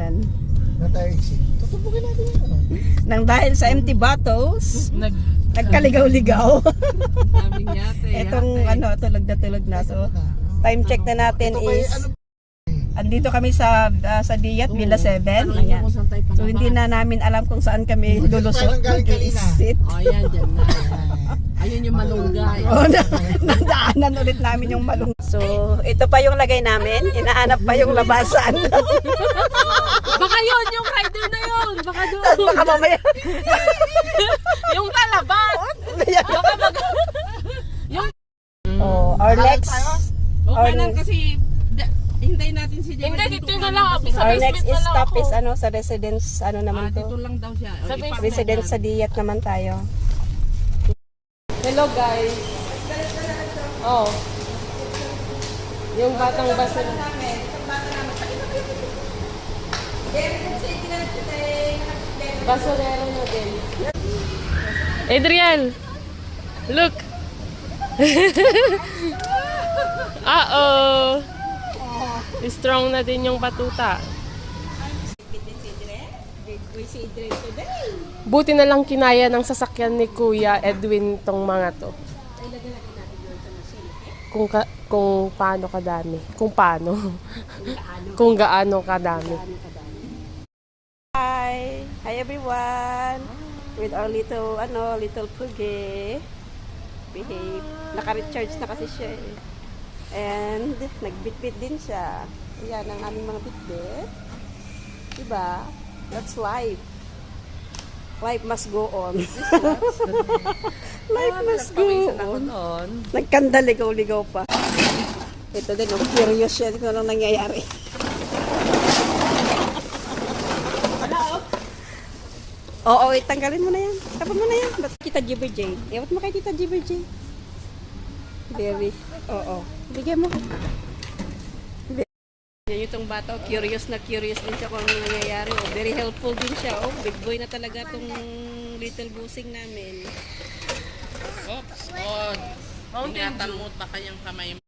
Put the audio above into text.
Ayan. Na tayo exit. Tutubukin natin yun. Nang dahil sa empty bottles, nagkaligaw-ligaw. Daming yate. Itong tulog na. So, time check na natin is andito kami sa Diyat, Villa 7. Ayan. So, hindi na namin alam kung saan kami lulusot. Mag-iisit. O, yan, dyan na. Ayun yung malunggay. Oh, nadaanan ulit namin yung malung. So, ito pa yung lagay namin. Inaanap pa yung labasan. Baka yun, yung rider na yun. Baka doon. Baka mamaya. Yung talabas. Baka yung... Our next... Okay lang kasi... Hintayin natin si Jay. Hindi, dito na lang. Our next stop is sa residence, naman to. Dito lang daw siya. Residence sa Diyat naman tayo. Hello guys. Oh. Yung batang baso. Basurero nyo din. Adriel, look. Uh-oh. Strong na din yung batuta. Buti na lang kinaya ng sasakyan ni Kuya Edwin tong mga to. Kung paano kadami. Kung gaano kadami. Hi everyone. With our little pugi. Behave. Naka-recharge na kasi siya eh. And nagbitbit din siya. Ayan ang aming mga bitbit. Diba? That's life. Life must go on. Life must go on. Nagkandaligaw-ligaw pa. Ito din, curious siya kung anong nangyayari. Oo, tanggalin mo na yan. Tapon mo na yan. Ba't Tita Jibber Jane? Iwat mo kay Tita Jibber Jane. Very. Oo. Bigyan mo. Yan itong bata. Curious din siya kung ano nangyayari. Oh, very helpful din siya. Oh, big boy na talaga itong little busing namin. Oops. Oh, ingatan mo pa kanyang kamay.